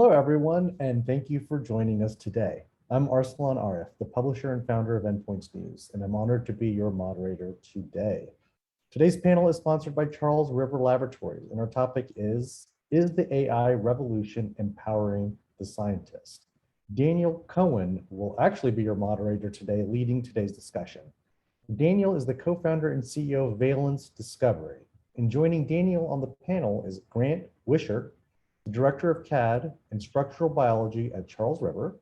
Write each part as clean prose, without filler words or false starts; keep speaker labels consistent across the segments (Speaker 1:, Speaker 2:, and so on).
Speaker 1: Hello, everyone, and thank you for joining us today. I'm Arslan Arif, the publisher and founder of Endpoints News, and I'm honored to be your moderator today. Today's panel is sponsored by Charles River Laboratories, and our topic is the AI revolution empowering the scientist? Daniel Cohen will actually be your moderator today, leading today's discussion. Daniel is the co-founder and CEO of Valence Discovery. And joining Daniel on the panel is Grant Wishart, the Director of CADD and Structural Biology at Charles River,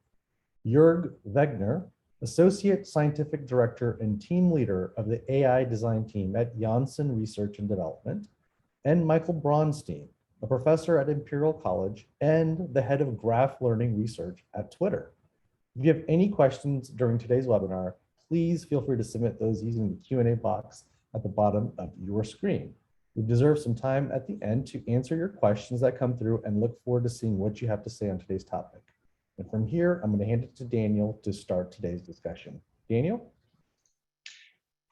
Speaker 1: Jörg Wegner, Associate Scientific Director and Team Leader of the AI Design Team at Janssen Research and Development, and Michael Bronstein, a professor at Imperial College and the head of graph learning research at Twitter. If you have any questions during today's webinar, please feel free to submit those using the Q&A box at the bottom of your screen. We deserve some time at the end to answer your questions that come through and look forward to seeing what you have to say on today's topic. And from here, I'm going to hand it to Daniel to start today's discussion. Daniel?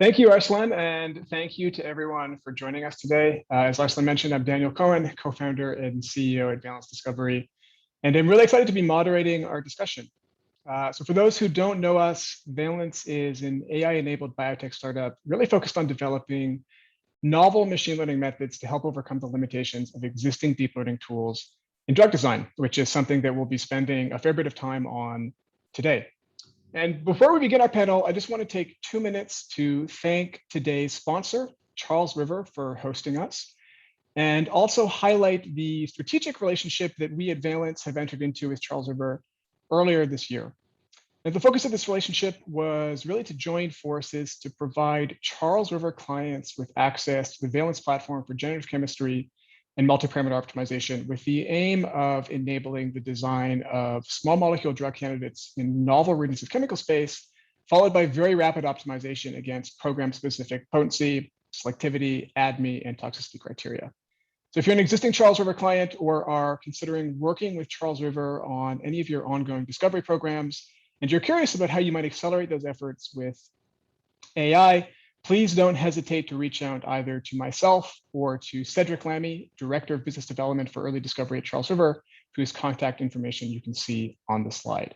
Speaker 2: Thank you, Arslan, and thank you to everyone for joining us today. As Arslan mentioned, I'm Daniel Cohen, co-founder and CEO at Valence Discovery, and I'm really excited to be moderating our discussion. So for those who don't know us, Valence is an AI-enabled biotech startup really focused on developing novel machine learning methods to help overcome the limitations of existing deep learning tools in drug design, which is something that we'll be spending a fair bit of time on today. And before we begin our panel, I just want to take 2 minutes to thank today's sponsor, Charles River, for hosting us, and also highlight the strategic relationship that we at Valence have entered into with Charles River earlier this year. And the focus of this relationship was really to join forces to provide Charles River clients with access to the Valence platform for generative chemistry and multi-parameter optimization, with the aim of enabling the design of small molecule drug candidates in novel regions of chemical space, followed by very rapid optimization against program-specific potency, selectivity, ADME, and toxicity criteria. So if you're an existing Charles River client or are considering working with Charles River on any of your ongoing discovery programs, and you're curious about how you might accelerate those efforts with AI, please don't hesitate to reach out either to myself or to Cedric Lamy, Director of Business Development for Early Discovery at Charles River, whose contact information you can see on the slide.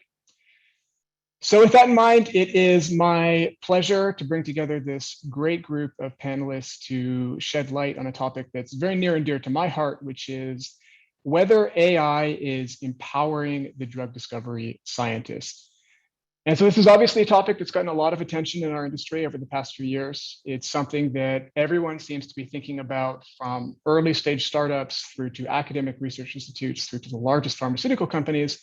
Speaker 2: So with that in mind, it is my pleasure to bring together this great group of panelists to shed light on a topic that's very near and dear to my heart, which is whether AI is empowering the drug discovery scientist. And so this is obviously a topic that's gotten a lot of attention in our industry over the past few years. It's something that everyone seems to be thinking about, from early stage startups through to academic research institutes, through to the largest pharmaceutical companies.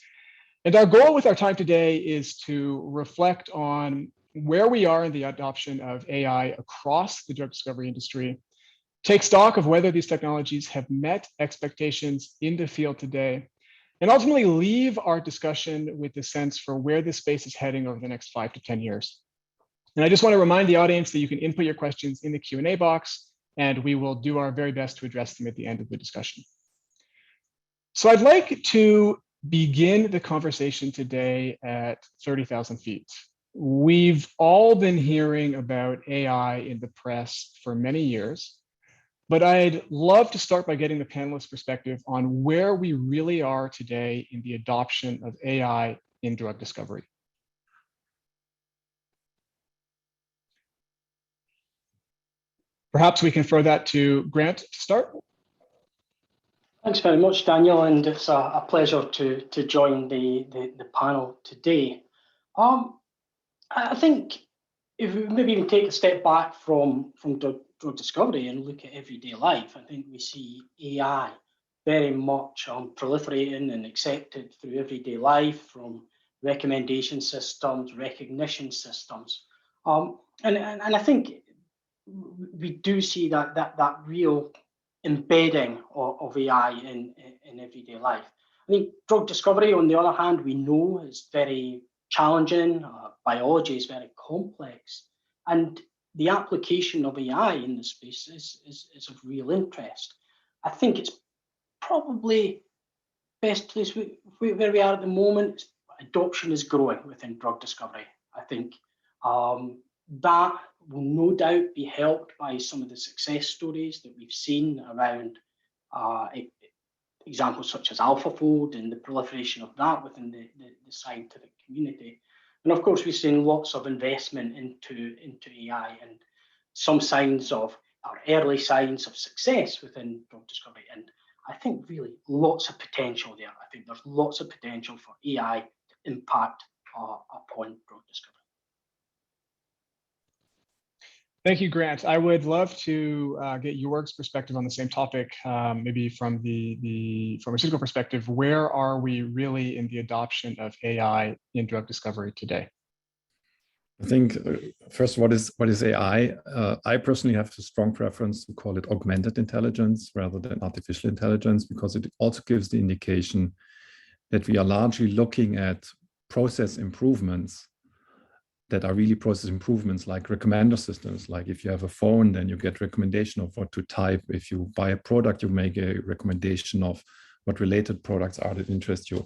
Speaker 2: And our goal with our time today is to reflect on where we are in the adoption of AI across the drug discovery industry, take stock of whether these technologies have met expectations in the field today, and ultimately leave our discussion with the sense for where this space is heading over the next 5 to 10 years. And I just want to remind the audience that you can input your questions in the Q&A box, and we will do our very best to address them at the end of the discussion. So I'd like to begin the conversation today at 30,000 feet. We've all been hearing about AI in the press for many years, but I'd love to start by getting the panelists' perspective on where we really are today in the adoption of AI in drug discovery. Perhaps we can throw that to Grant to start.
Speaker 3: Thanks very much, Daniel, and it's a pleasure to join the panel today. I think if we maybe even take a step back from drug discovery and look at everyday life, I think we see AI very much proliferating and accepted through everyday life, from recommendation systems, recognition systems, and I think we do see that real embedding of AI in everyday life. I think drug discovery, on the other hand, we know is very challenging. Biology is very complex, and the application of AI in this space is of real interest. I think it's probably best place where we are at the moment. Adoption is growing within drug discovery. I think that will no doubt be helped by some of the success stories that we've seen around examples such as AlphaFold and the proliferation of that within the scientific community. And of course, we've seen lots of investment into AI and some signs of, or early signs of success within drug discovery. And I think really lots of potential there. I think there's lots of potential for AI to impact upon drug discovery.
Speaker 2: Thank you, Grant. I would love to get Jörg's perspective on the same topic, maybe from the pharmaceutical perspective. Where are we really in the adoption of AI in drug discovery today?
Speaker 4: I think first, what is AI? I personally have a strong preference to call it augmented intelligence rather than artificial intelligence, because it also gives the indication that we are largely looking at process improvements that are really process improvements, like recommender systems. Like if you have a phone, then you get recommendation of what to type. If you buy a product, you make a recommendation of what related products are that interest you.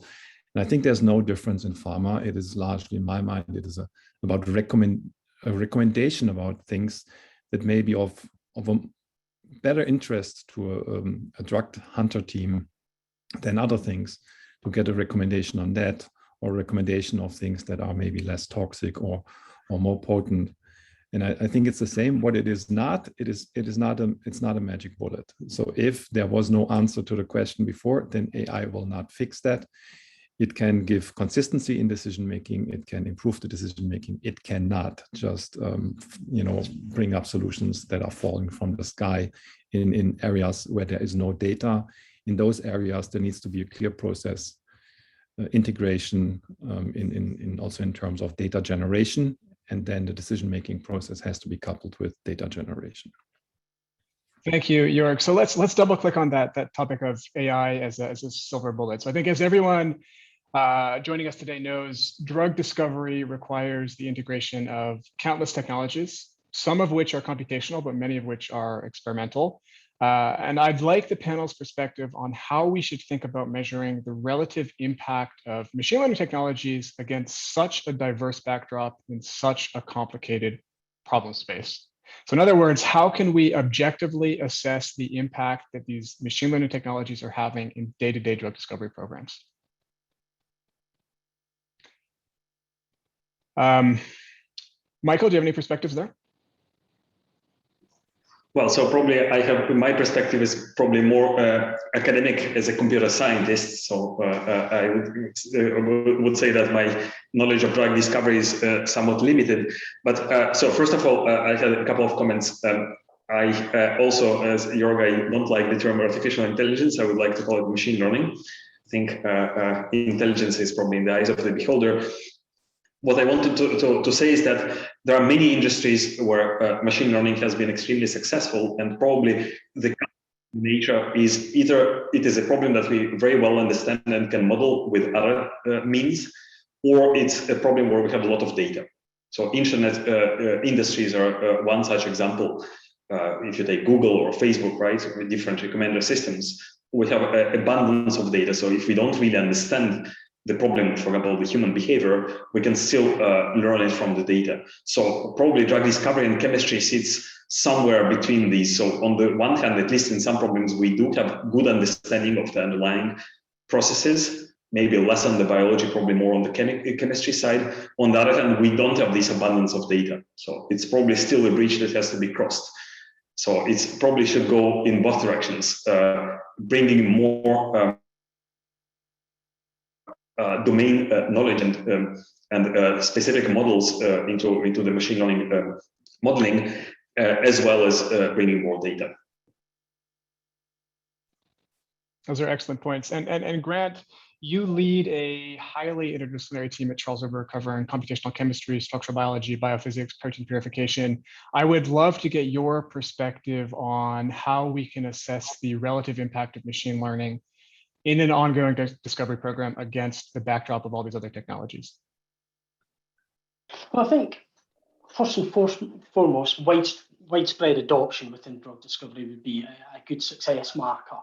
Speaker 4: And I think there's no difference in pharma. It is largely, in my mind, it is about a recommendation about things that may be of a better interest to a drug hunter team than other things, to get a recommendation on that, or recommendation of things that are maybe less toxic or more potent. And I think it's the same. What it is not, it's not a magic bullet. So if there was no answer to the question before, then AI will not fix that. It can give consistency in decision making. It can improve the decision making. It cannot just bring up solutions that are falling from the sky in areas where there is no data. In those areas, there needs to be a clear process integration also in terms of data generation, and then the decision-making process has to be coupled with data generation.
Speaker 2: Thank you, Jörg. So let's double click on that topic of AI as a silver bullet. So I think as everyone joining us today knows, drug discovery requires the integration of countless technologies, some of which are computational, but many of which are experimental. And I'd like the panel's perspective on how we should think about measuring the relative impact of machine learning technologies against such a diverse backdrop in such a complicated problem space. So in other words, how can we objectively assess the impact that these machine learning technologies are having in day-to-day drug discovery programs? Michael, do you have any perspectives there?
Speaker 5: Well, so probably my perspective is probably more academic as a computer scientist. So I would say that my knowledge of drug discovery is somewhat limited. But so first of all, I had a couple of comments. I also, as Jörg, I don't like the term artificial intelligence. I would like to call it machine learning. I think intelligence is probably in the eyes of the beholder. What I wanted to say is that there are many industries where machine learning has been extremely successful, and probably the nature is either it is a problem that we very well understand and can model with other means, or it's a problem where we have a lot of data. So internet industries are one such example. If you take Google or Facebook, right, with different recommender systems, we have an abundance of data. So if we don't really understand the problem, for example, the human behavior, we can still learn it from the data. So probably drug discovery and chemistry sits somewhere between these. So on the one hand, at least in some problems, we do have good understanding of the underlying processes, maybe less on the biology, probably more on the chemistry side. On the other hand, we don't have this abundance of data. So it's probably still a bridge that has to be crossed. So it's probably should go in both directions, bringing more domain knowledge and specific models into the machine learning modeling, as well as bringing more data.
Speaker 2: Those are excellent points. And Grant, you lead a highly interdisciplinary team at Charles River covering computational chemistry, structural biology, biophysics, protein purification. I would love to get your perspective on how we can assess the relative impact of machine learning in an ongoing discovery program against the backdrop of all these other technologies.
Speaker 3: Well, I think first and foremost, widespread adoption within drug discovery would be a good success marker.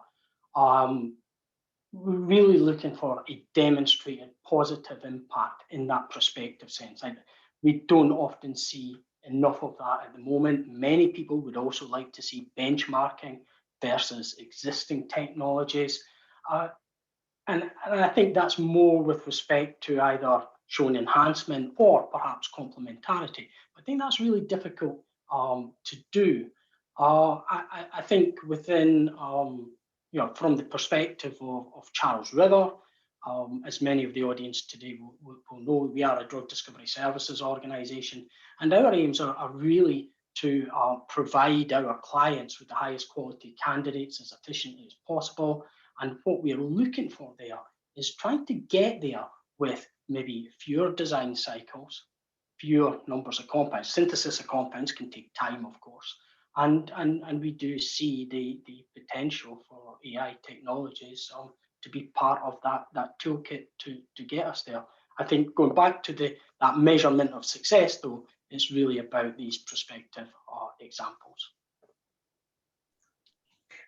Speaker 3: We're really looking for a demonstrated positive impact in that prospective sense. And we don't often see enough of that at the moment. Many people would also like to see benchmarking versus existing technologies. And I think that's more with respect to either showing enhancement or perhaps complementarity. I think that's really difficult to do. I think within, from the perspective of Charles River, as many of the audience today will know, we are a drug discovery services organization, and our aims are really to provide our clients with the highest quality candidates as efficiently as possible. And what we're looking for there is trying to get there with maybe fewer design cycles, fewer numbers of compounds. Synthesis of compounds can take time, of course. And we do see the potential for AI technologies to be part of that toolkit to get us there. I think going back to that measurement of success, though, it's really about these prospective examples.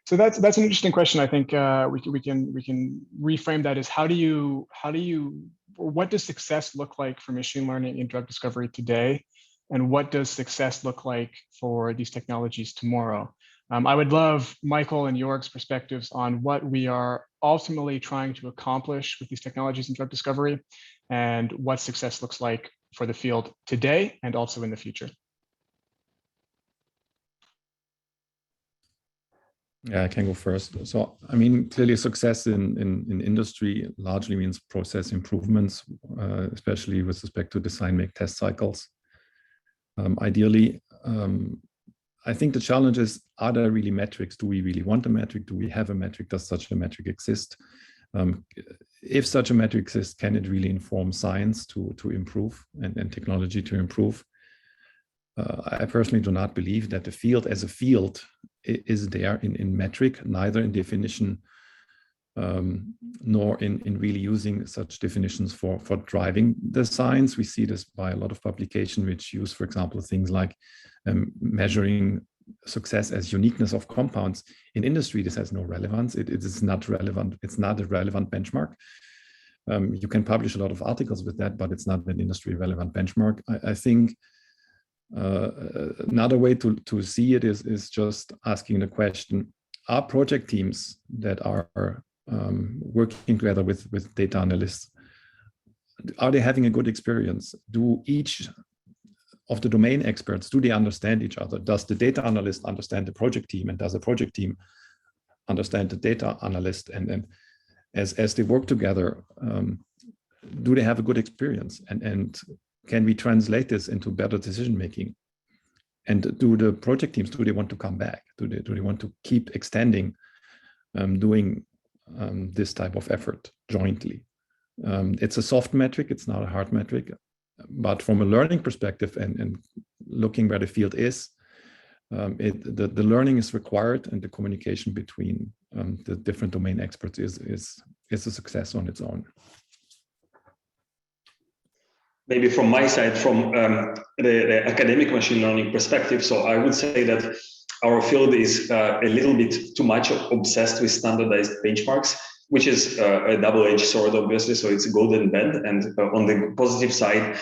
Speaker 2: So that's an interesting question. I think we can reframe that as what does success look like for machine learning in drug discovery today, and what does success look like for these technologies tomorrow? I would love Michael and Jörg's perspectives on what we are ultimately trying to accomplish with these technologies in drug discovery, and what success looks like for the field today and also in the future.
Speaker 4: Yeah, I can go first. So, I mean, clearly success in industry largely means process improvements, especially with respect to design, make, test cycles. Ideally, I think the challenge is, are there really metrics? Do we really want a metric? Do we have a metric? Does such a metric exist? If such a metric exists, can it really inform science to improve and technology to improve? I personally do not believe that the field as a field is there in metric, neither in definition nor in really using such definitions for driving the science. We see this by a lot of publication which use, for example, things like measuring success as uniqueness of compounds. In industry, this has no relevance. It is not relevant. It's not a relevant benchmark. You can publish a lot of articles with that, but it's not an industry relevant benchmark. I think another way to see it is just asking the question, are project teams that are working together with data analysts, are they having a good experience? Do each of the domain experts, do they understand each other? Does the data analyst understand the project team, and does the project team understand the data analyst? And as they work together, do they have a good experience? And can we translate this into better decision making? And do the project teams, do they want to come back? Do they want to keep extending doing this type of effort jointly? It's a soft metric, it's not a hard metric, but from a learning perspective and looking where the field is, the learning is required, and the communication between the different domain experts is a success on its own.
Speaker 5: Maybe from my side, from the academic machine learning perspective, so I would say that our field is a little bit too much obsessed with standardized benchmarks, which is a double-edged sword, obviously. So it's a golden bend. And on the positive side,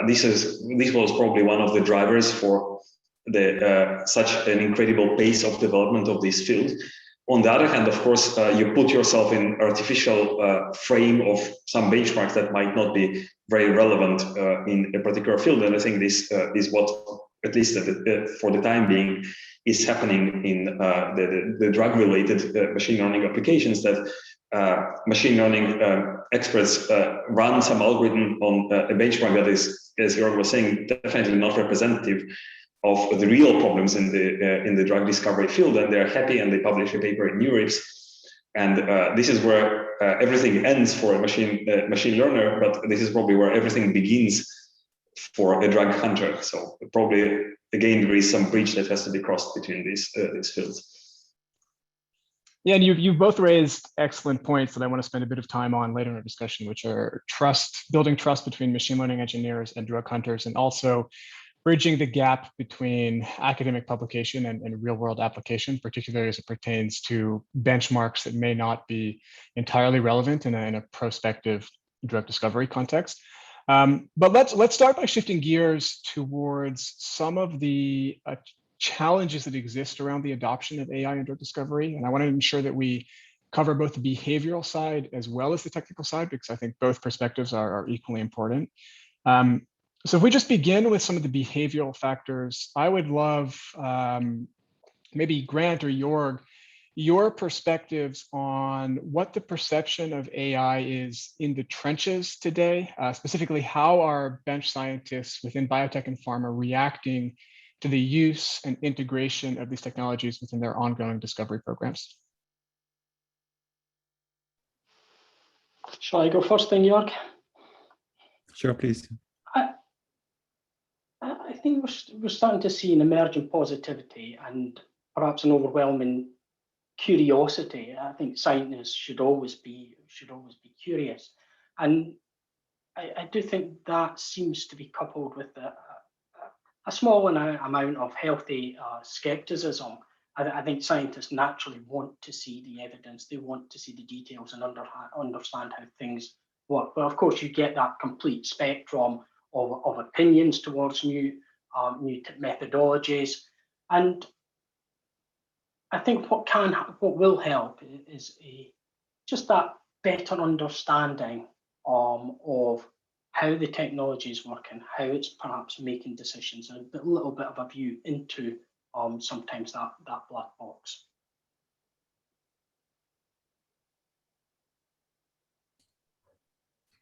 Speaker 5: this was probably one of the drivers for the such an incredible pace of development of this field. On the other hand, of course, you put yourself in artificial frame of some benchmarks that might not be very relevant in a particular field. And I think this is what, at least for the time being, is happening in the drug-related machine learning applications, that machine learning experts run some algorithm on a benchmark that is, as Jörg was saying, definitely not representative of the real problems in the drug discovery field, and they're happy and they publish a paper in Neurips. And this is where everything ends for a machine learner, but this is probably where everything begins for a drug hunter. So probably, again, there is some bridge that has to be crossed between these fields.
Speaker 2: Yeah, and you've both raised excellent points that I want to spend a bit of time on later in our discussion, which are building trust between machine learning engineers and drug hunters, and also bridging the gap between academic publication and real-world application, particularly as it pertains to benchmarks that may not be entirely relevant in a prospective drug discovery context. But let's start by shifting gears towards some of the challenges that exist around the adoption of AI in drug discovery. And I want to ensure that we cover both the behavioral side as well as the technical side, because I think both perspectives are equally important. So if we just begin with some of the behavioral factors, I would love maybe Grant or Jörg, your perspectives on what the perception of AI is in the trenches today, specifically how are bench scientists within biotech and pharma reacting to the use and integration of these technologies within their ongoing discovery programs?
Speaker 3: Shall I go first then, Jörg?
Speaker 4: Sure, please.
Speaker 3: I think we're starting to see an emerging positivity and perhaps an overwhelming curiosity. I think scientists should always be curious, and I do think that seems to be coupled with a small amount of healthy skepticism. I think scientists naturally want to see the evidence, they want to see the details and understand how things work. But of course, you get that complete spectrum of opinions towards new methodologies. And I think what will help is just that better understanding of how the technology is working, how it's perhaps making decisions, and a little bit of a view into sometimes that black box.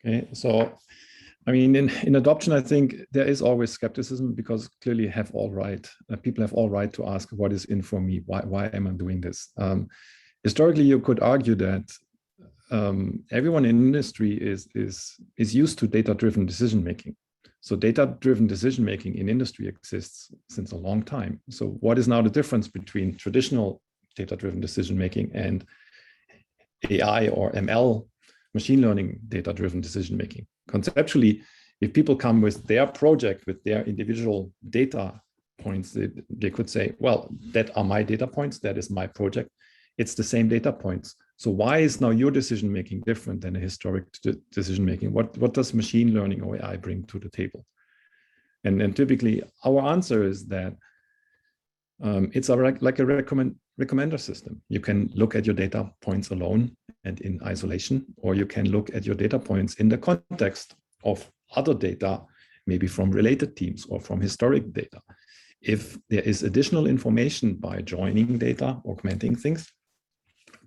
Speaker 4: Okay, so I mean, in adoption, I think there is always skepticism because clearly people have all right to ask what is in for me, why am I doing this? Historically, you could argue that everyone in industry is used to data-driven decision-making. So data-driven decision-making in industry exists since a long time. So what is now the difference between traditional data-driven decision-making and AI or ML, machine learning data-driven decision-making? Conceptually, if people come with their project, with their individual data points, they could say, well, that are my data points, that is my project. It's the same data points. So why is now your decision-making different than a historic decision-making? What does machine learning or AI bring to the table? And typically our answer is that it's like a recommender system. You can look at your data points alone and in isolation, or you can look at your data points in the context of other data, maybe from related teams or from historic data. If there is additional information by joining data, augmenting things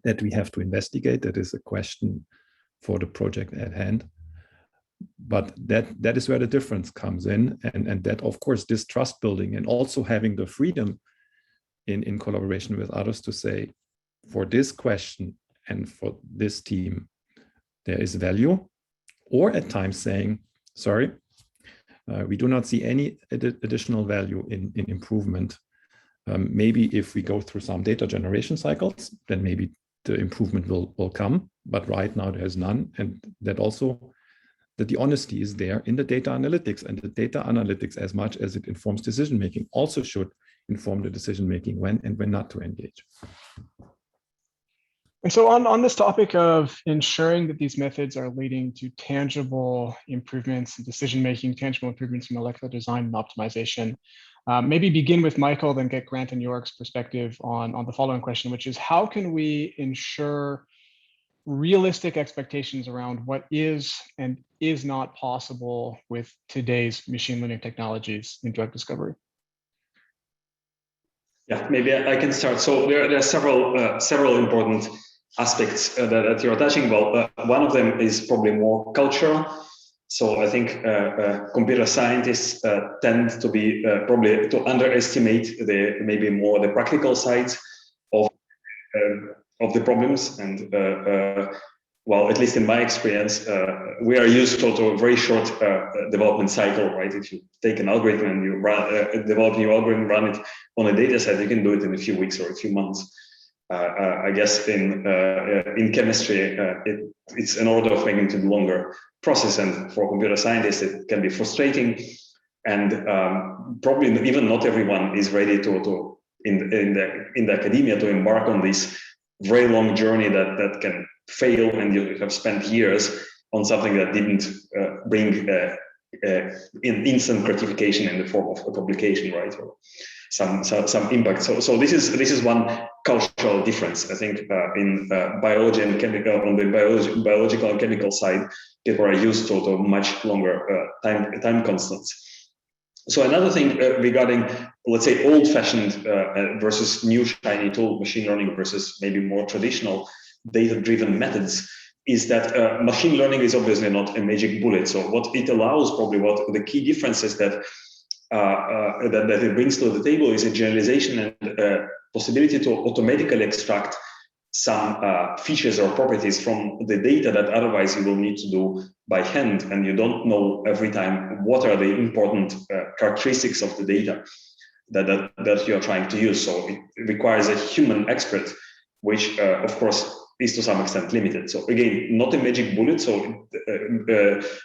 Speaker 4: that we have to investigate, that is a question for the project at hand. But that is where the difference comes in. And that, of course, this trust building and also having the freedom in collaboration with others to say, for this question and for this team, there is value, or at times saying, sorry, we do not see any additional value in improvement. Maybe if we go through some data generation cycles, then maybe the improvement will come, but right now there's none. And that the honesty is there in the data analytics, and the data analytics, as much as it informs decision-making, also should inform the decision-making when and when not to engage.
Speaker 2: And so on this topic of ensuring that these methods are leading to tangible improvements in decision-making, tangible improvements in molecular design and optimization, maybe begin with Michael, then get Grant and Jörg's perspective on the following question, which is how can we ensure realistic expectations around what is and is not possible with today's machine learning technologies in drug discovery?
Speaker 5: Yeah, maybe I can start. So there are several important aspects that you're touching. Well, one of them is probably more cultural. So I think computer scientists tend to be probably to underestimate maybe more the practical sides of the problems. And well, at least in my experience, we are used to a very short development cycle, right? If you take an algorithm and you develop a new algorithm, run it on a data set, you can do it in a few weeks or a few months. I guess in chemistry, it's an order of magnitude longer process, and for computer scientists, it can be frustrating. And probably even not everyone is ready to in the academia to embark on this very long journey that can fail, and you have spent years on something that didn't bring instant gratification in the form of a publication, right? some impact. So this is one cultural difference. I think in biology and chemical, on the biological and chemical side, people are used to much longer time constants. So another thing regarding, let's say, old-fashioned versus new shiny tool, machine learning versus maybe more traditional data-driven methods, is that machine learning is obviously not a magic bullet. So what it allows, probably what the key differences that it brings to the table is a generalization and possibility to automatically extract some features or properties from the data that otherwise you will need to do by hand, and you don't know every time what are the important characteristics of the data that you are trying to use. So it requires a human expert, which of course is to some extent limited. So again, not a magic bullet. So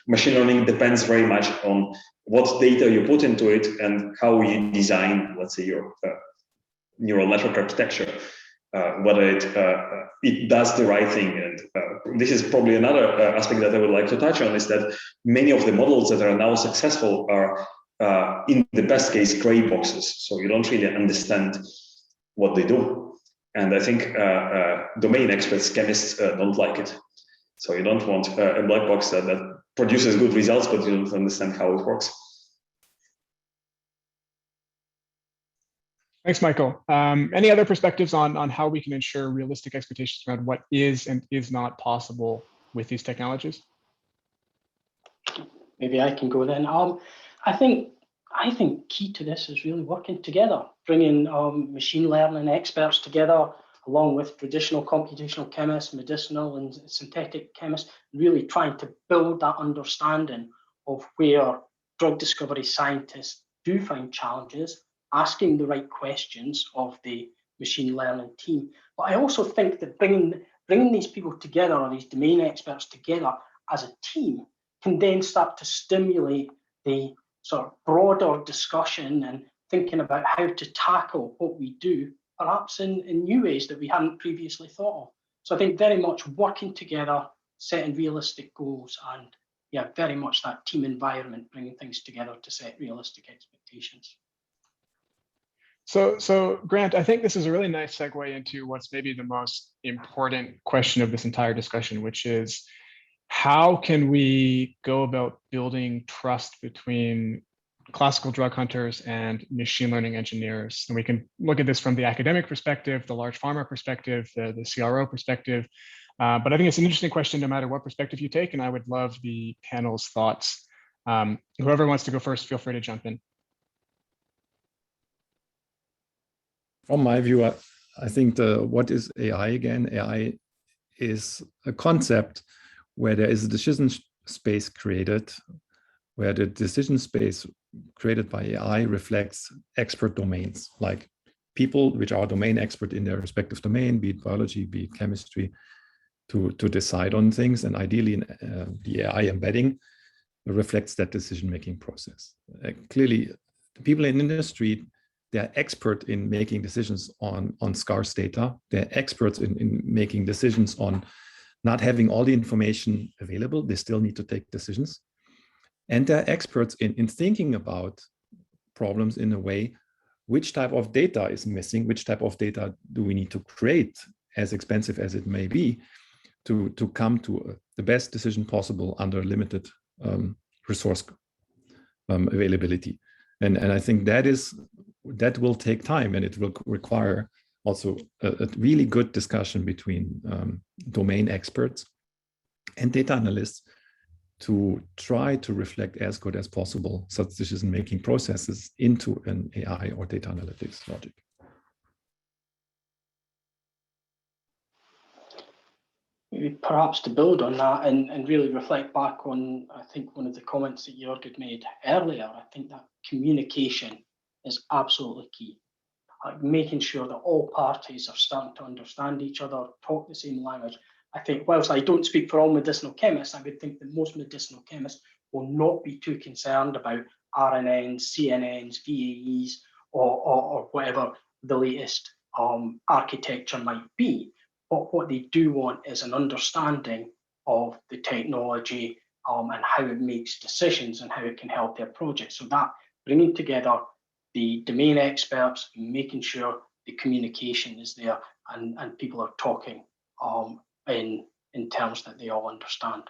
Speaker 5: machine learning depends very much on what data you put into it and how you design, let's say, your neural network architecture. Whether it does the right thing. And this is probably another aspect that I would like to touch on, is that many of the models that are now successful are, in the best case, gray boxes. So you don't really understand what they do. And I think domain experts, chemists, don't like it. So you don't want a black box that produces good results, but you don't understand how it works.
Speaker 2: Thanks, Michael. Any other perspectives on how we can ensure realistic expectations around what is and is not possible with these technologies?
Speaker 3: Maybe I can go then. I think key to this is really working together, bringing machine learning experts together, along with traditional computational chemists, medicinal and synthetic chemists, really trying to build that understanding of where drug discovery scientists do find challenges, asking the right questions of the machine learning team. But I also think that bringing these people together, or these domain experts together as a team, can then start to stimulate the sort of broader discussion and thinking about how to tackle what we do, perhaps in new ways that we hadn't previously thought of. So I think very much working together, setting realistic goals, and yeah, very much that team environment, bringing things together to set realistic expectations.
Speaker 2: So Grant, I think this is a really nice segue into what's maybe the most important question of this entire discussion, which is how can we go about building trust between classical drug hunters and machine learning engineers? And we can look at this from the academic perspective, the large pharma perspective, the CRO perspective. But I think it's an interesting question no matter what perspective you take, and I would love the panel's thoughts. Whoever wants to go first, feel free to jump in.
Speaker 4: From my view, I think what is AI again? AI is a concept where there is a decision space created, where the decision space created by AI reflects expert domains, like people which are domain expert in their respective domain, be it biology, be it chemistry, to decide on things. And ideally, the AI embedding reflects that decision-making process. Clearly, the people in industry, they're expert in making decisions on scarce data. They're experts in making decisions on not having all the information available. They still need to take decisions. And they're experts in thinking about problems in a way, which type of data is missing, which type of data do we need to create, as expensive as it may be, to come to the best decision possible under limited resource availability. And I think that will take time, and it will require also a really good discussion between domain experts and data analysts to try to reflect as good as possible such decision-making processes into an AI or data analytics logic.
Speaker 3: Perhaps to build on that and really reflect back on, I think, one of the comments that Jörg had made earlier, I think that communication is absolutely key. Making sure that all parties are starting to understand each other, talk the same language. I think, whilst I don't speak for all medicinal chemists, I would think that most medicinal chemists will not be too concerned about RNNs, CNNs, VAEs, or whatever the latest architecture might be. But what they do want is an understanding of the technology and how it makes decisions and how it can help their projects. So that bringing together the domain experts, making sure the communication is there and people are talking in terms that they all understand.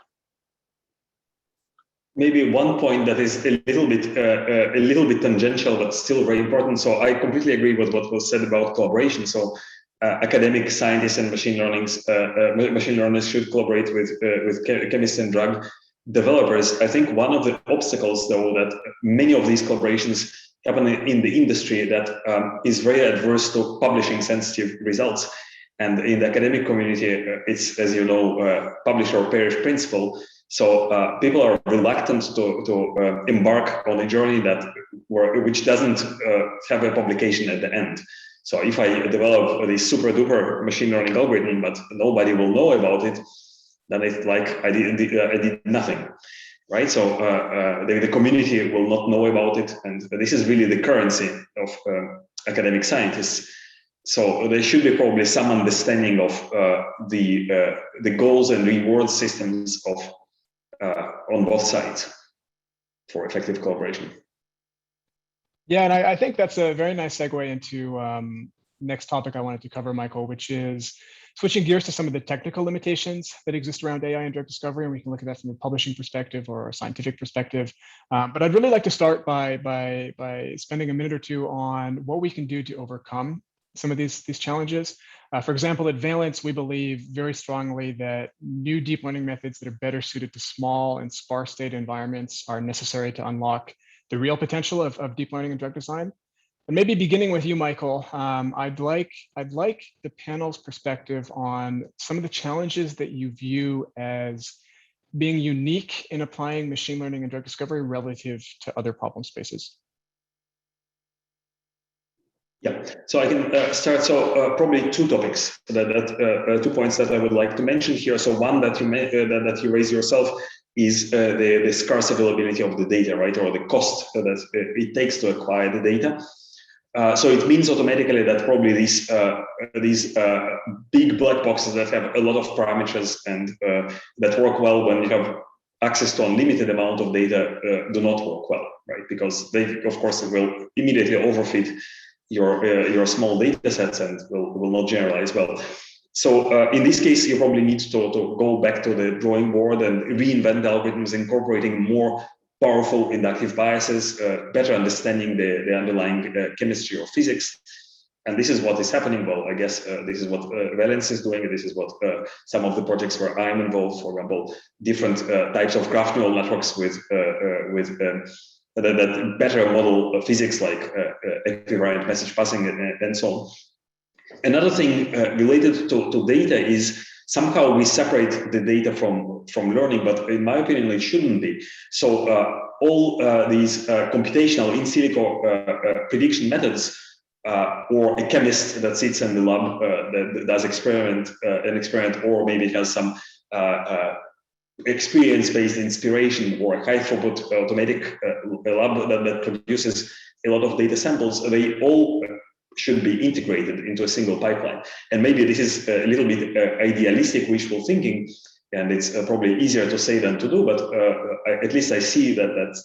Speaker 5: Maybe one point that is a little bit tangential, but still very important. So I completely agree with what was said about collaboration. So academic scientists and machine learners should collaborate with chemists and drug developers. I think one of the obstacles, though, that many of these collaborations happen in the industry that is very adverse to publishing sensitive results. And in the academic community, it's, as you know, publish or perish principle. So people are reluctant to embark on a journey which doesn't have a publication at the end. So if I develop this super duper machine learning algorithm, but nobody will know about it, then it's like I did nothing, right? So the community will not know about it, and this is really the currency of academic scientists. So there should be probably some understanding of the goals and reward systems of on both sides for effective collaboration.
Speaker 2: Yeah, and I think that's a very nice segue into next topic I wanted to cover, Michael, which is switching gears to some of the technical limitations that exist around AI and drug discovery, and we can look at that from a publishing perspective or a scientific perspective. But I'd really like to start by spending a minute or two on what we can do to overcome some of these challenges. For example, at Valence, we believe very strongly that new deep learning methods that are better suited to small and sparse data environments are necessary to unlock the real potential of deep learning and drug design. And maybe beginning with you, Michael, I'd like the panel's perspective on some of the challenges that you view as being unique in applying machine learning and drug discovery relative to other problem spaces.
Speaker 5: Yeah, so I can start. So probably two topics, 2 points that I would like to mention here. So one that you raise yourself is the scarce availability of the data, right, or the cost that it takes to acquire the data. So it means automatically that probably these big black boxes that have a lot of parameters and that work well when you have access to unlimited amount of data do not work well, right? Because they, of course, will immediately overfit your small data sets and will not generalize well. So in this case, you probably need to go back to the drawing board and reinvent the algorithms, incorporating more powerful inductive biases, better understanding the underlying chemistry or physics. And this is what is happening. Well, I guess this is what Valence is doing. This is what some of the projects where I'm involved, for example, different types of graph neural networks that better model physics like equivariant message passing and so on. Another thing related to data is somehow we separate the data from learning, but in my opinion, it shouldn't be. So all these computational in silico prediction methods, or a chemist that sits in the lab that does an experiment, or maybe has some experience-based inspiration or high throughput automatic lab that produces a lot of data samples, they all should be integrated into a single pipeline. And maybe this is a little bit idealistic wishful thinking, and it's probably easier to say than to do, but at least I see that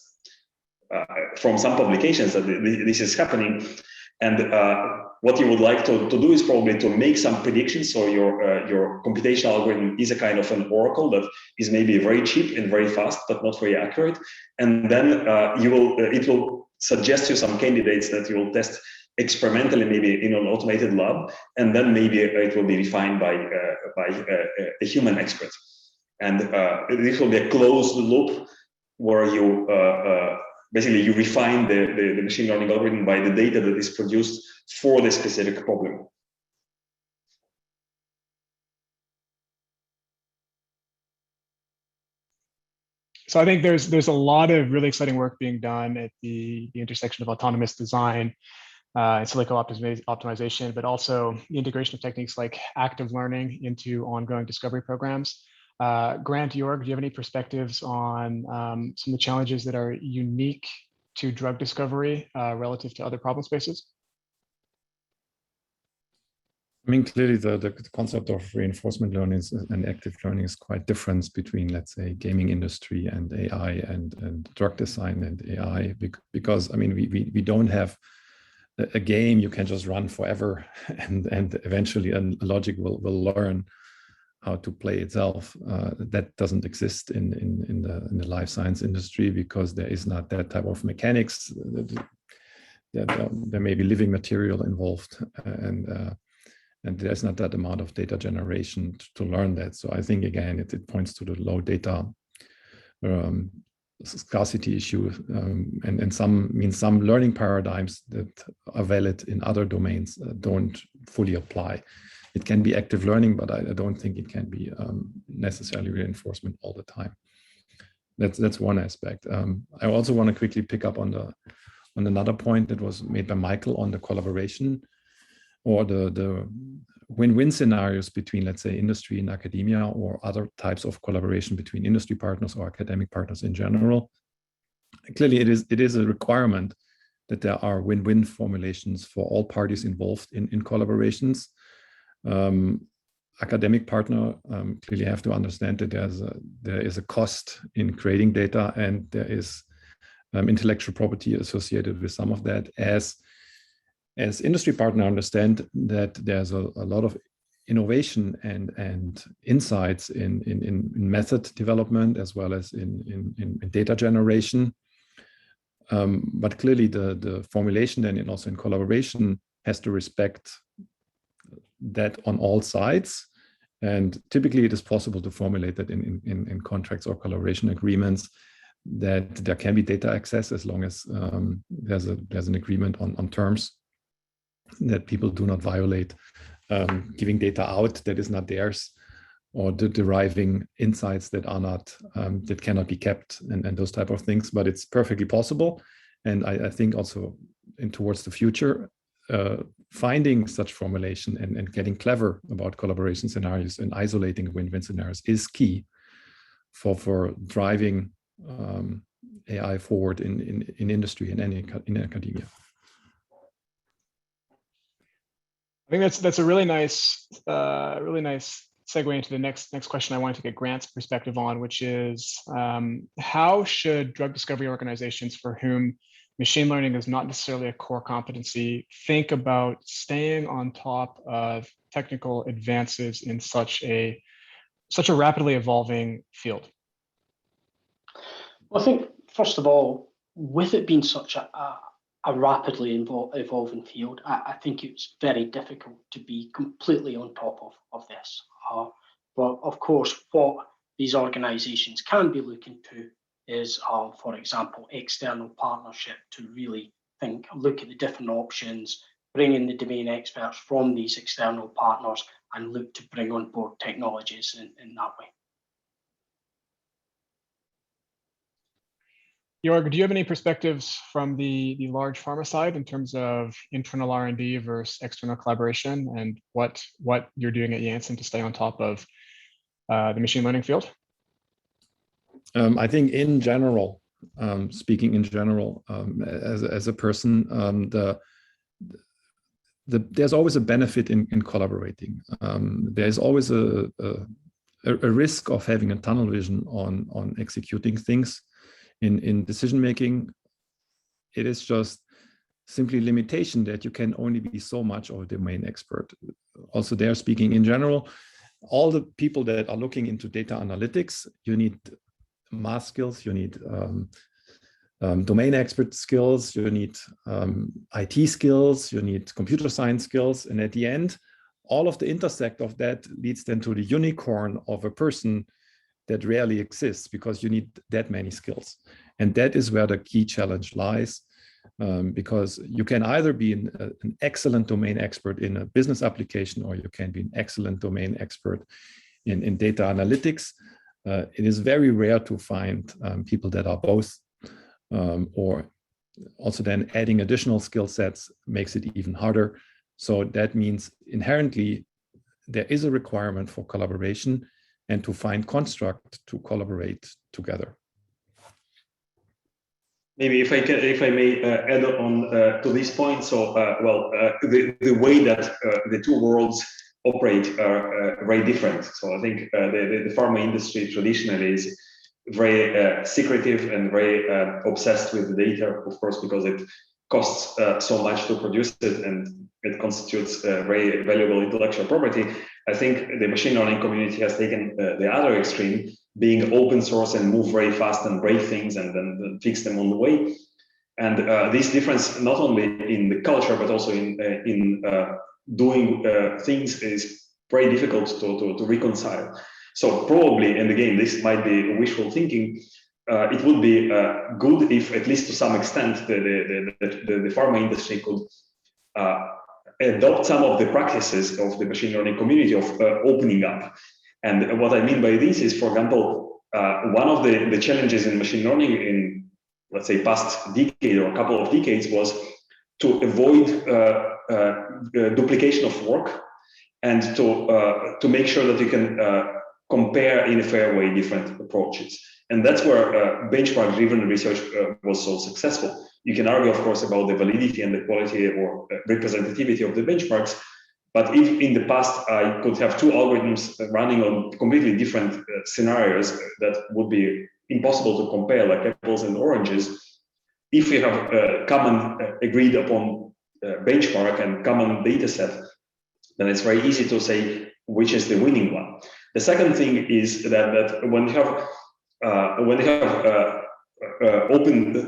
Speaker 5: from some publications that this is happening. And what you would like to do is probably to make some predictions. So your computational algorithm is a kind of an oracle that is maybe very cheap and very fast, but not very accurate. And then it will suggest you some candidates that you will test experimentally, maybe in an automated lab, and then maybe it will be refined by a human expert. And this will be a closed loop where you basically you refine the machine learning algorithm by the data that is produced for the specific problem.
Speaker 2: So I think there's a lot of really exciting work being done at the intersection of autonomous design and silico optimization, but also the integration of techniques like active learning into ongoing discovery programs. Grant, Jörg, do you have any perspectives on some of the challenges that are unique to drug discovery relative to other problem spaces?
Speaker 4: I mean, clearly the concept of reinforcement learning and active learning is quite different between, let's say, gaming industry and AI and drug design and AI, because I mean, we don't have a game you can just run forever, and eventually a logic will learn how to play itself. That doesn't exist in the life science industry, because there is not that type of mechanics. There may be living material involved, and there's not that amount of data generation to learn that. So I think, again, it points to the low data scarcity issue, and some learning paradigms that are valid in other domains don't fully apply. It can be active learning, but I don't think it can be necessarily reinforcement all the time. That's one aspect. I also want to quickly pick up on another point that was made by Michael on the collaboration, or the win-win scenarios between, let's say, industry and academia, or other types of collaboration between industry partners or academic partners in general. Clearly, it is a requirement that there are win-win formulations for all parties involved in collaborations. Academic partner clearly have to understand that there is a cost in creating data, and there is intellectual property associated with some of that. As industry partner understand that there's a lot of innovation and insights in method development, as well as in data generation. But clearly the formulation then, and also in collaboration, has to respect that on all sides. And typically it is possible to formulate that in contracts or collaboration agreements, that there can be data access as long as there's an agreement on terms, that people do not violate giving data out that is not theirs, or deriving insights that are not that cannot be kept, and those type of things. But it's perfectly possible, and I think also towards the future, finding such formulation and getting clever about collaboration scenarios and isolating win-win scenarios is key for driving AI forward in industry and in academia.
Speaker 2: I think that's a really nice segue into the next question I wanted to get Grant's perspective on, which is how should drug discovery organizations for whom machine learning is not necessarily a core competency think about staying on top of technical advances in such a rapidly evolving field?
Speaker 3: Well, I think, first of all, with it being such a rapidly evolving field, I think it's very difficult to be completely on top of this. But of course, what these organizations can be looking to is, for example, external partnership to really look at the different options, bring in the domain experts from these external partners, and look to bring on board technologies in that way.
Speaker 2: Jörg, do you have any perspectives from the large pharma side in terms of internal R&D versus external collaboration, and what you're doing at Janssen to stay on top of the machine learning field?
Speaker 4: I think in general, speaking in general, as a person, there's always a benefit in collaborating. There's always a risk of having a tunnel vision on executing things. In decision making, it is just simply limitation that you can only be so much of a domain expert. Also, there, speaking in general, all the people that are looking into data analytics, you need math skills, you need domain expert skills, you need IT skills, you need computer science skills, and at the end, all of the intersect of that leads then to the unicorn of a person that rarely exists, because you need that many skills. And that is where the key challenge lies, because you can either be an excellent domain expert in a business application, or you can be an excellent domain expert in data analytics. It is very rare to find people that are both, or also then adding additional skill sets makes it even harder. So that means inherently there is a requirement for collaboration and to find construct to collaborate together. Maybe
Speaker 5: if I may add on to this point. So, the way that the two worlds operate are very different. So I think the pharma industry traditionally is very secretive and very obsessed with the data, of course, because it costs so much to produce it, and it constitutes very valuable intellectual property. I think the machine learning community has taken the other extreme, being open source and move very fast and break things and then fix them on the way. And this difference, not only in the culture, but also in doing things, is very difficult to reconcile. So probably, and again, this might be wishful thinking, it would be good if, at least to some extent, the pharma industry could adopt some of the practices of the machine learning community of opening up. And what I mean by this is, for example, one of the challenges in machine learning in, let's say, past decade or a couple of decades was to avoid duplication of work, and to make sure that you can compare in a fair way different approaches. And that's where benchmark-driven research was so successful. You can argue, of course, about the validity and the quality or representativity of the benchmarks, but if in the past I could have two algorithms running on completely different scenarios that would be impossible to compare, like apples and oranges, if we have a common agreed upon benchmark and common data set, then it's very easy to say which is the winning one. The second thing is that when you have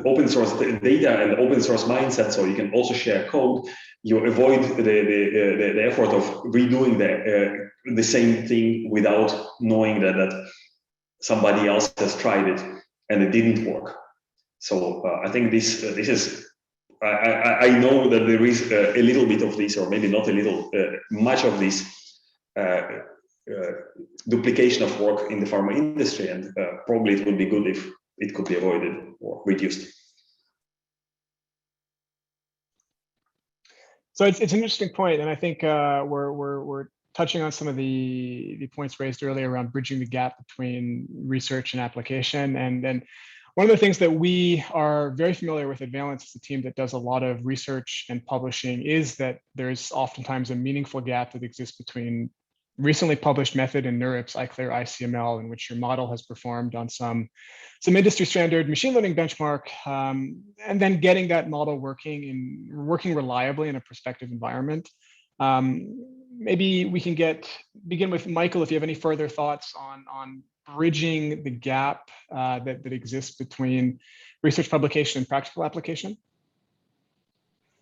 Speaker 5: open source data and open source mindset, so you can also share code, you avoid the effort of redoing the same thing without knowing that somebody else has tried it and it didn't work. So I think this is, I know that there is a little bit of this, or maybe not a little, much of this duplication of work in the pharma industry, and probably it would be good if it could be avoided or reduced.
Speaker 2: So it's an interesting point, and I think we're touching on some of the points raised earlier around bridging the gap between research and application. And one of the things that we are very familiar with at Valence as a team that does a lot of research and publishing is that there's oftentimes a meaningful gap that exists between recently published method in NeurIPS, iClear, ICML, in which your model has performed on some industry standard machine learning benchmark, and then getting that model working reliably in a prospective environment. Maybe we can begin with Michael, if you have any further thoughts on bridging the gap that exists between research publication and practical application.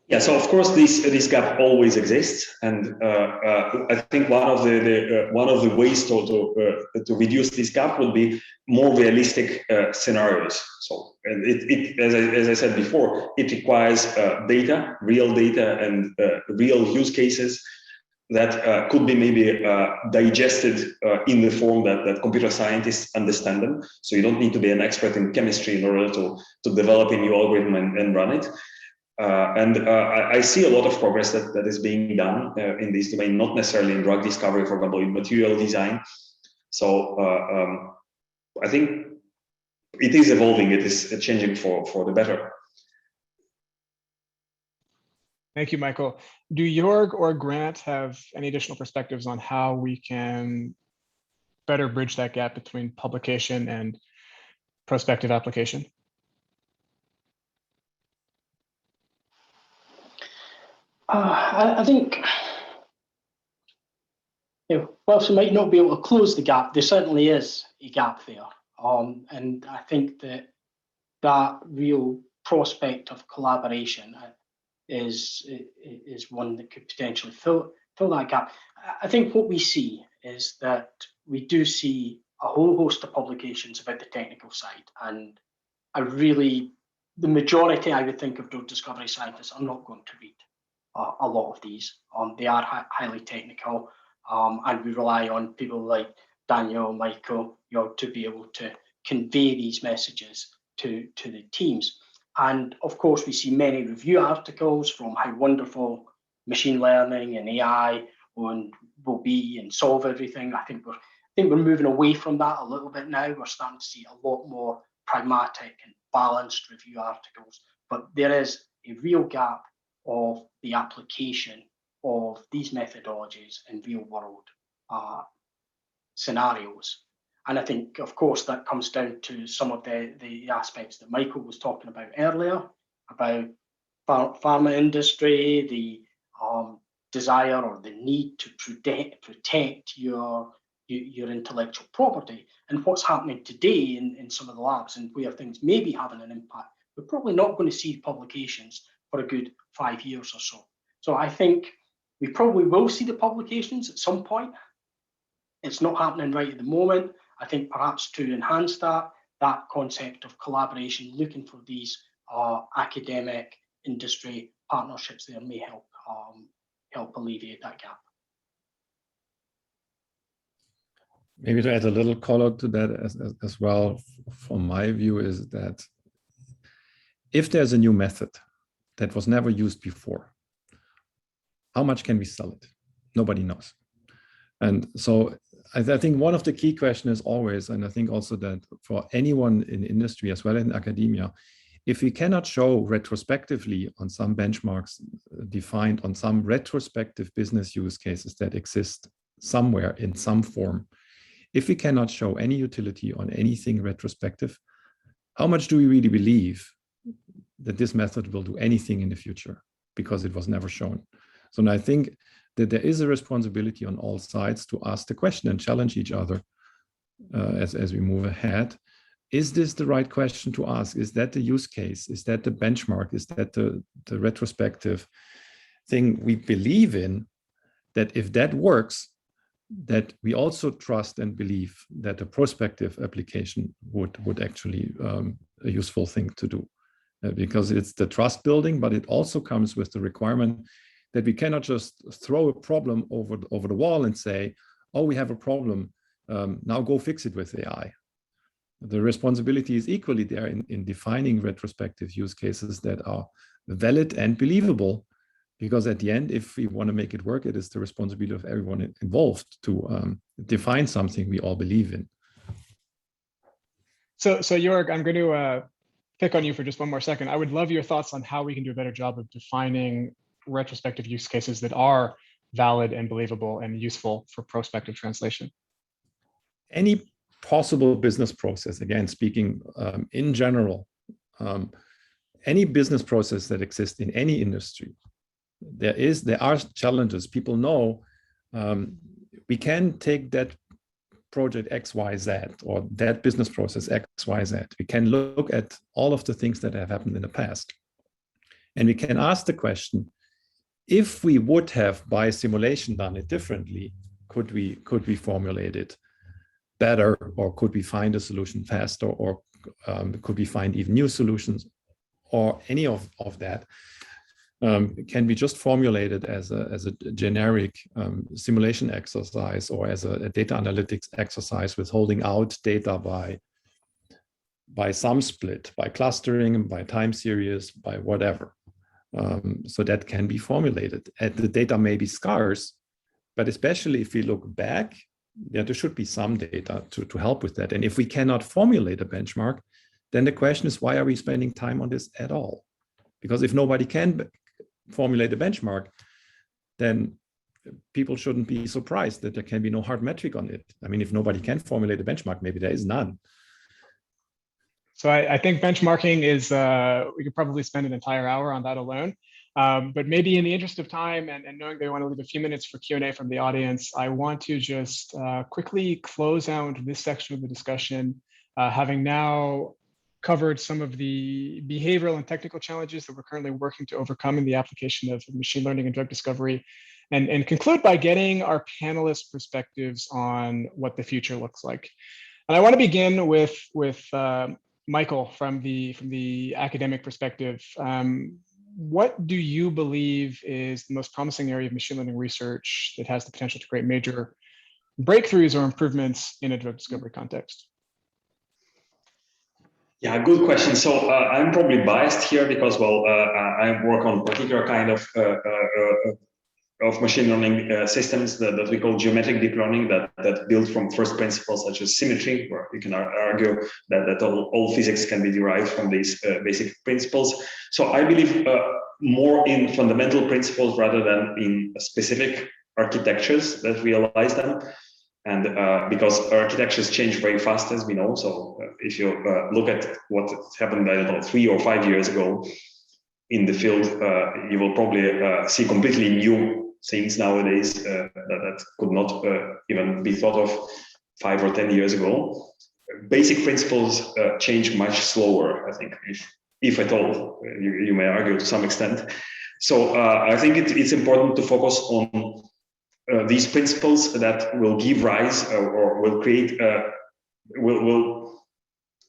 Speaker 5: Yeah, so of course this gap always exists, and I think one of the ways to reduce this gap would be more realistic scenarios. So, and as I said before, it requires real data, and real use cases that could be maybe digested in the form that computer scientists understand them. So you don't need to be an expert in chemistry in order to develop a new algorithm and run it. I see a lot of progress that is being done in this domain, not necessarily in drug discovery, for example, in material design. So I think it is evolving, it is changing for the better.
Speaker 2: Thank you, Michael. Do Jörg or Grant have any additional perspectives on how we can better bridge that gap between publication and prospective application?
Speaker 3: I think, whilst we might not be able to close the gap, there certainly is a gap there. And I think that real prospect of collaboration is one that could potentially fill that gap. I think what we see is that we do see a whole host of publications about the technical side, and the majority, I would think, of drug discovery scientists are not going to read a lot of these. They are highly technical, and we rely on people like Daniel, Michael, to be able to convey these messages to the teams. And of course, we see many review articles from how wonderful machine learning and AI will be and solve everything. I think we're moving away from that a little bit now. We're starting to see a lot more pragmatic and balanced review articles, but there is a real gap of the application of these methodologies in real world scenarios. And I think, of course, that comes down to some of the aspects that Michael was talking about earlier, about pharma industry, the desire or the need to protect your intellectual property. And what's happening today in some of the labs and where things may be having an impact, we're probably not going to see publications for a good 5 years or so. So I think we probably will see the publications at some point. It's not happening right at the moment. I think perhaps to enhance that concept of collaboration, looking for these academic industry partnerships there may help alleviate that gap.
Speaker 4: Maybe to add a little color to that as well, from my view, is that if there's a new method that was never used before, how much can we sell it? Nobody knows. And so I think one of the key questions is always, and I think also that for anyone in industry as well as in academia, if we cannot show retrospectively on some benchmarks defined on some retrospective business use cases that exist somewhere in some form, if we cannot show any utility on anything retrospective, how much do we really believe that this method will do anything in the future because it was never shown? So I think that there is a responsibility on all sides to ask the question and challenge each other as we move ahead. Is this the right question to ask? Is that the use case? Is that the benchmark? Is that the retrospective thing we believe in? That if that works, that we also trust and believe that a prospective application would actually a useful thing to do, because it's the trust building, but it also comes with the requirement that we cannot just throw a problem over the wall and say, oh, we have a problem, now go fix it with AI. The responsibility is equally there in defining retrospective use cases that are valid and believable, because at the end, if we want to make it work, it is the responsibility of everyone involved to define something we all believe in.
Speaker 2: So Jörg, I'm going to pick on you for just one more second. I would love your thoughts on how we can do a better job of defining retrospective use cases that are valid and believable and useful for prospective translation.
Speaker 4: Any possible business process, again, speaking in general, any business process that exists in any industry, there are challenges. People know we can take that project XYZ or that business process XYZ. We can look at all of the things that have happened in the past. And we can ask the question, if we would have by simulation done it differently, could we formulate it better, or could we find a solution faster, or could we find even new solutions, or any of that? Can we just formulate it as a generic simulation exercise, or as a data analytics exercise with holding out data by sum split, by clustering, by time series, by whatever? So that can be formulated. And the data may be scarce, but especially if we look back, there should be some data to help with that. And if we cannot formulate a benchmark, then the question is, why are we spending time on this at all? Because if nobody can formulate a benchmark, then people shouldn't be surprised that there can be no hard metric on it. I mean, if nobody can formulate a benchmark, maybe there is none.
Speaker 2: So I think benchmarking is, we could probably spend an entire hour on that alone. But maybe in the interest of time and knowing they want to leave a few minutes for Q&A from the audience, I want to just quickly close out this section of the discussion, having now covered some of the behavioral and technical challenges that we're currently working to overcome in the application of machine learning and drug discovery, and conclude by getting our panelists' perspectives on what the future looks like. And I want to begin with Michael from the academic perspective. What do you believe is the most promising area of machine learning research that has the potential to create major breakthroughs or improvements in a drug discovery context?
Speaker 5: Yeah, good question. So I'm probably biased here because, well, I work on particular kind of machine learning systems that we call geometric deep learning that build from first principles such as symmetry, where you can argue that all physics can be derived from these basic principles. So I believe more in fundamental principles rather than in specific architectures that realize them. And because architectures change very fast, as we know. So if you look at what happened, I don't know, 3 or 5 years ago, in the field, you will probably see completely new things nowadays that could not even be thought of 5 or 10 years ago. Basic principles change much slower, I think, if at all. You may argue to some extent. So I think it's important to focus on these principles that will give rise or will create, will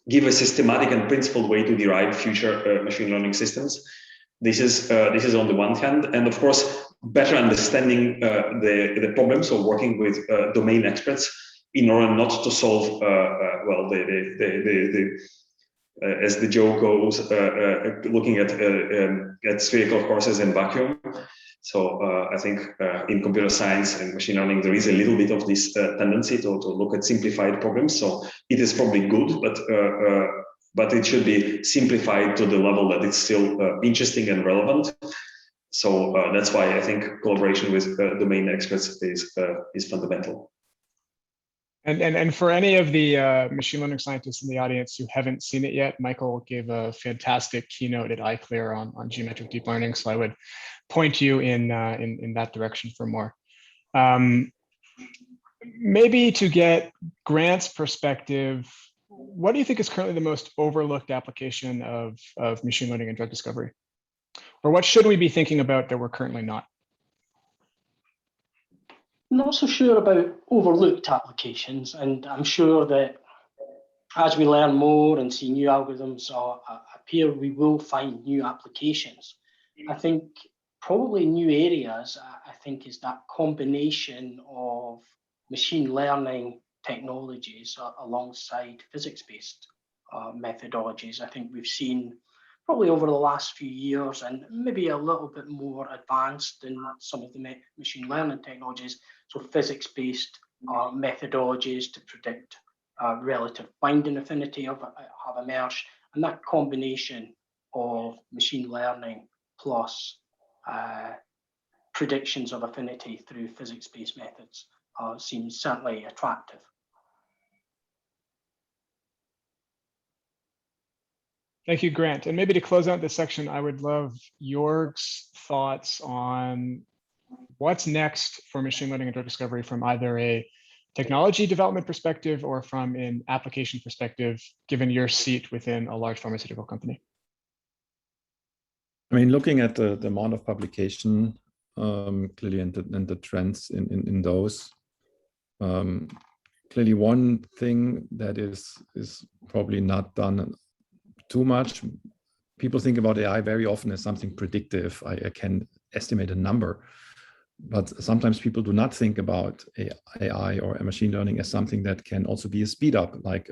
Speaker 5: give a systematic and principled way to derive future machine learning systems. This is on the one hand, and of course, better understanding the problems of working with domain experts in order not to solve well as the joke goes, looking at spherical courses in vacuum. So I think in computer science and machine learning, there is a little bit of this tendency to look at simplified problems. So it is probably good, but it should be simplified to the level that it's still interesting and relevant. So that's why I think collaboration with domain experts is fundamental.
Speaker 2: And for any of the machine learning scientists in the audience who haven't seen it yet, Michael gave a fantastic keynote at iClear on geometric deep learning. So I would point you in that direction for more. Maybe to get Grant's perspective, what do you think is currently the most overlooked application of machine learning in drug discovery? Or what should we be thinking about that we're currently not?
Speaker 3: Not so sure about overlooked applications, and I'm sure that as we learn more and see new algorithms appear, we will find new applications. I think probably new areas, I think, is that combination of machine learning technologies alongside physics-based methodologies. I think we've seen probably over the last few years, and maybe a little bit more advanced than some of the machine learning technologies. So physics-based methodologies to predict relative binding affinity have emerged. And that combination of machine learning plus predictions of affinity through physics-based methods seems certainly attractive.
Speaker 2: Thank you, Grant. And maybe to close out this section, I would love Jörg's thoughts on what's next for machine learning and drug discovery from either a technology development perspective or from an application perspective, given your seat within a large pharmaceutical company.
Speaker 4: I mean, looking at the amount of publication clearly and the trends in those, clearly one thing that is probably not done too much. People think about AI very often as something predictive. I can estimate a number, but sometimes people do not think about AI or machine learning as something that can also be a speed up, like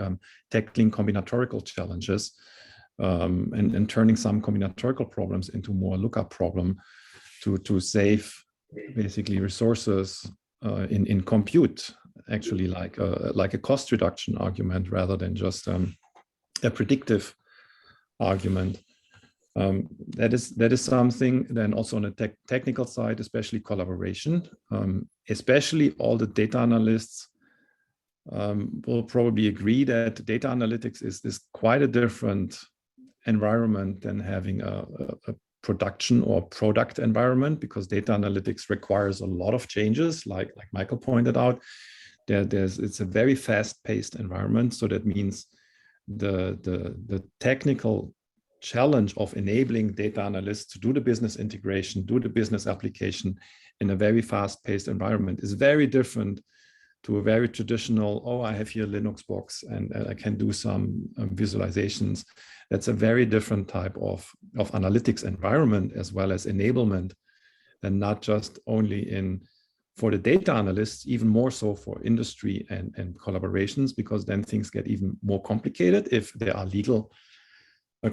Speaker 4: tackling combinatorical challenges and turning some combinatorical problems into more lookup problem to save basically resources in compute, actually like a cost reduction argument rather than just a predictive argument. That is something. Then also on the technical side, especially collaboration, especially all the data analysts will probably agree that data analytics is quite a different environment than having a production or product environment, because data analytics requires a lot of changes, like Michael pointed out. It's a very fast-paced environment, so that means the technical challenge of enabling data analysts to do the business integration, do the business application in a very fast-paced environment is very different to a very traditional, oh, I have here a Linux box and I can do some visualizations. That's a very different type of analytics environment as well as enablement, and not just only for the data analysts, even more so for industry and collaborations, because then things get even more complicated if there are legal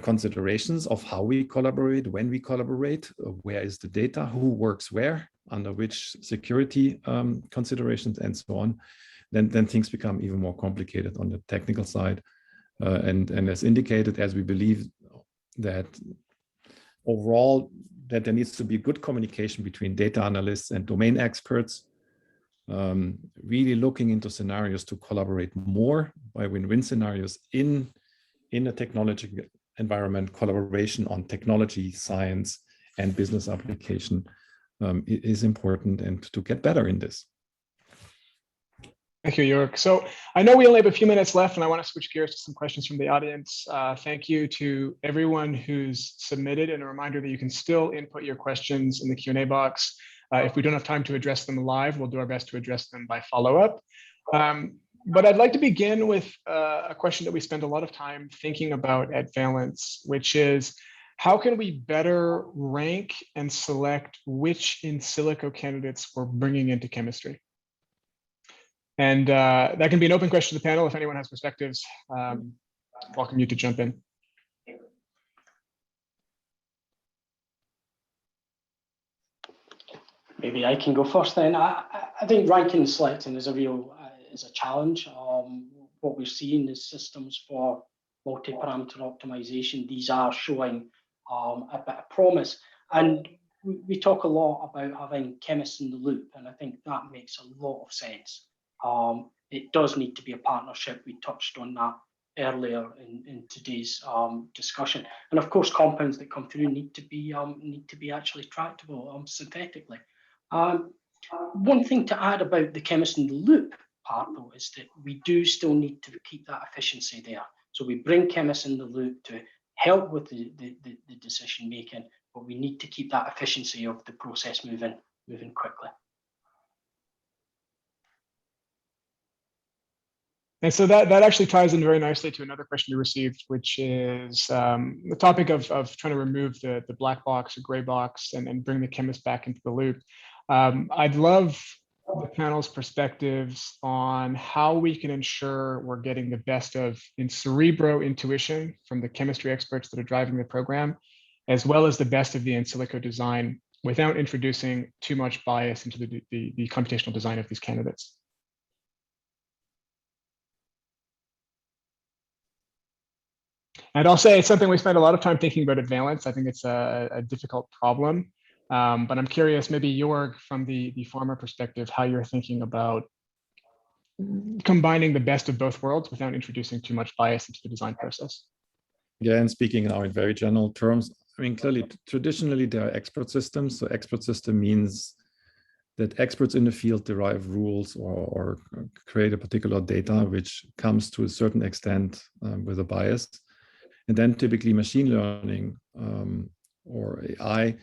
Speaker 4: considerations of how we collaborate, when we collaborate, where is the data, who works where, under which security considerations, and so on. Then things become even more complicated on the technical side. And as indicated, as we believe that overall that there needs to be good communication between data analysts and domain experts, really looking into scenarios to collaborate more by win-win scenarios in a technology environment, collaboration on technology, science, and business application is important, and to get better in this.
Speaker 2: Thank you, Jörg. So I know we only have a few minutes left, and I want to switch gears to some questions from the audience. Thank you to everyone who's submitted, and a reminder that you can still input your questions in the Q&A box. If we don't have time to address them live, we'll do our best to address them by follow-up. But I'd like to begin with a question that we spend a lot of time thinking about at Valence, which is, how can we better rank and select which in silico candidates we're bringing into chemistry? And that can be an open question to the panel. If anyone has perspectives, welcome you to jump in.
Speaker 3: Maybe I can go first then. I think ranking and selecting is a challenge. What we're seeing is systems for multi-parameter optimization. These are showing a bit of promise. And we talk a lot about having chemists in the loop, and I think that makes a lot of sense. It does need to be a partnership. We touched on that earlier in today's discussion. And of course, compounds that come through need to be actually tractable synthetically. One thing to add about the chemist in the loop part, though, is that we do still need to keep that efficiency there. So we bring chemists in the loop to help with the decision making, but we need to keep that efficiency of the process moving quickly.
Speaker 2: And so that actually ties in very nicely to another question we received, which is the topic of trying to remove the black box or gray box and bring the chemist back into the loop. I'd love the panel's perspectives on how we can ensure we're getting the best of in cerebro intuition from the chemistry experts that are driving the program, as well as the best of the in silico design without introducing too much bias into the computational design of these candidates. And I'll say it's something we spend a lot of time thinking about at Valence. I think it's a difficult problem. But I'm curious, maybe Jörg, from the pharma perspective, how you're thinking about combining the best of both worlds without introducing too much bias into the design process.
Speaker 4: Yeah, and speaking now in very general terms, I mean, clearly, traditionally, there are expert systems. So expert system means that experts in the field derive rules or create a particular data, which comes to a certain extent with a bias. And then typically machine learning or AI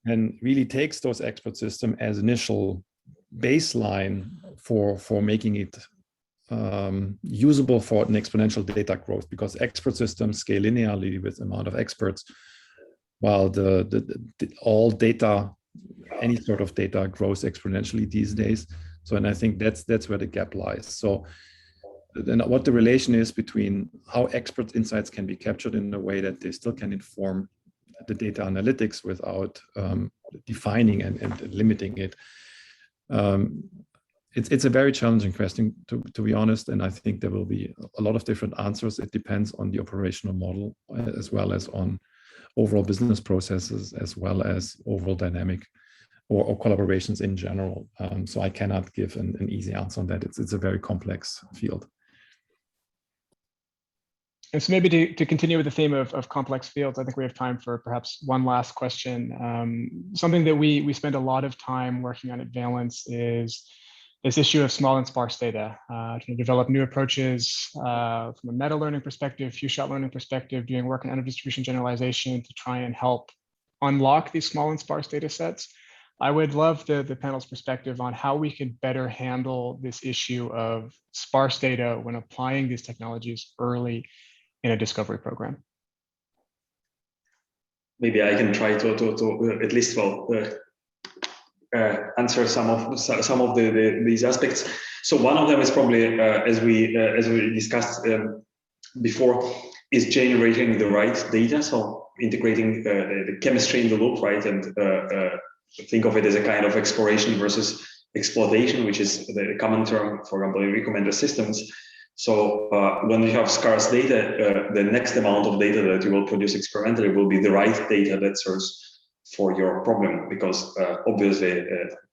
Speaker 4: and really takes those expert system as initial baseline for making it usable for an exponential data growth, because expert systems scale linearly with the amount of experts, while all data, any sort of data, grows exponentially these days. So, and I think that's where the gap lies. So then what the relation is between how expert insights can be captured in a way that they still can inform the data analytics without defining and limiting it. It's a very challenging question, to be honest, and I think there will be a lot of different answers. It depends on the operational model, as well as on overall business processes, as well as overall dynamic or collaborations in general. So I cannot give an easy answer on that. It's a very complex field.
Speaker 2: And so maybe to continue with the theme of complex fields, I think we have time for perhaps one last question. Something that we spend a lot of time working on at Valence is this issue of small and sparse data, to develop new approaches from a meta learning perspective, few shot learning perspective, doing work on distribution generalization to try and help unlock these small and sparse data sets. I would love the panel's perspective on how we could better handle this issue of sparse data when applying these technologies early in a discovery program.
Speaker 5: Maybe I can try to at least answer some of these aspects. So one of them is probably as we discussed before, is generating the right data. So integrating the chemistry in the loop, right, and think of it as a kind of exploration versus exploitation, which is the common term, for example, in recommender systems. So when you have scarce data, the next amount of data that you will produce experimentally will be the right data that serves for your problem, because obviously,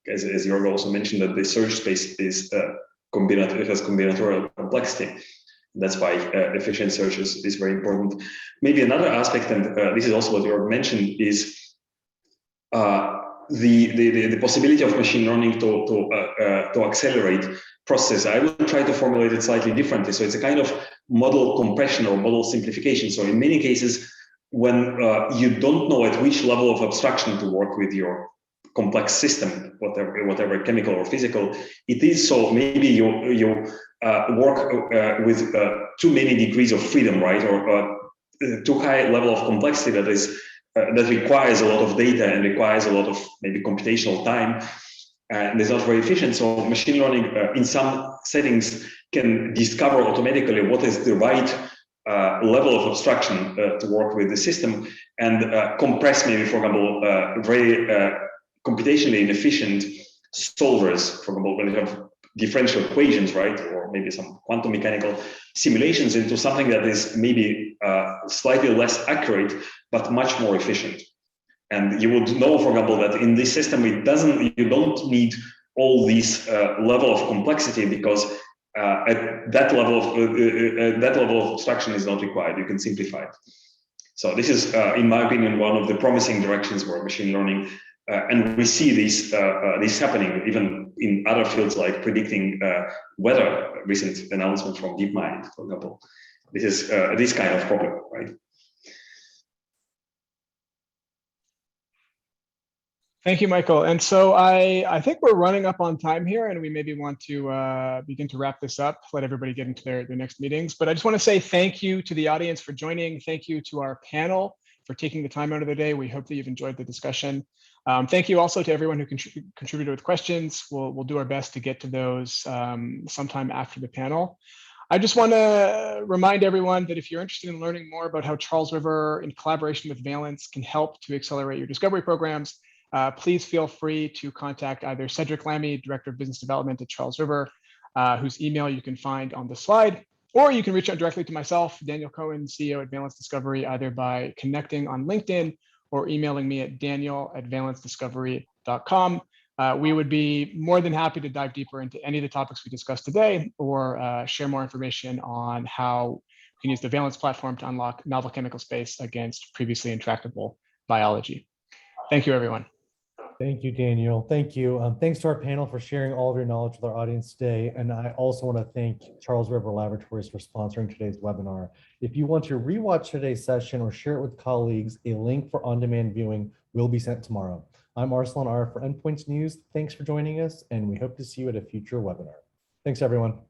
Speaker 5: as Jörg also mentioned, that the search space is it has combinatorial complexity. That's why efficient search is very important. Maybe another aspect, and this is also what Jörg mentioned, is the possibility of machine learning to accelerate process. I will try to formulate it slightly differently. So it's a kind of model compression or model simplification. So in many cases, when you don't know at which level of abstraction to work with your complex system, whatever chemical or physical it is, so maybe you work with too many degrees of freedom, right, or too high level of complexity that requires a lot of data and requires a lot of maybe computational time, and is not very efficient. So machine learning in some settings can discover automatically what is the right level of abstraction to work with the system, and compress maybe, for example, very computationally inefficient solvers, for example, when you have differential equations, right, or maybe some quantum mechanical simulations, into something that is maybe slightly less accurate but much more efficient. And you would know, for example, that in this system you don't need all these level of complexity, because at that level of abstraction is not required. You can simplify it. So this is, in my opinion, one of the promising directions where machine learning, and we see this happening even in other fields like predicting weather. Recent announcement from DeepMind, for example. This is this kind of problem, right?
Speaker 2: Thank you, Michael. And so I think we're running up on time here, and we maybe want to begin to wrap this up, let everybody get into their next meetings. But I just want to say thank you to the audience for joining. Thank you to our panel for taking the time out of the day. We hope that you've enjoyed the discussion. Thank you also to everyone who contributed with questions. We'll do our best to get to those sometime after the panel. I just want to remind everyone that if you're interested in learning more about how Charles River, in collaboration with Valence, can help to accelerate your discovery programs, please feel free to contact either Cedric Lamy, Director of Business Development at Charles River, whose email you can find on the slide, or you can reach out directly to myself, Daniel Cohen, CEO at Valence Discovery, either by connecting on LinkedIn or emailing me at daniel@valencediscovery.com. We would be more than happy to dive deeper into any of the topics we discussed today, or share more information on how we can use the Valence platform to unlock novel chemical space against previously intractable biology. Thank you, everyone.
Speaker 1: Thank you, Daniel. Thank you. Thanks to our panel for sharing all of your knowledge with our audience today. And I also want to thank Charles River Laboratories for sponsoring today's webinar. If you want to rewatch today's session or share it with colleagues, a link for on-demand viewing will be sent tomorrow. I'm Arslan Arif for Endpoints News. Thanks for joining us, and we hope to see you at a future webinar. Thanks, everyone.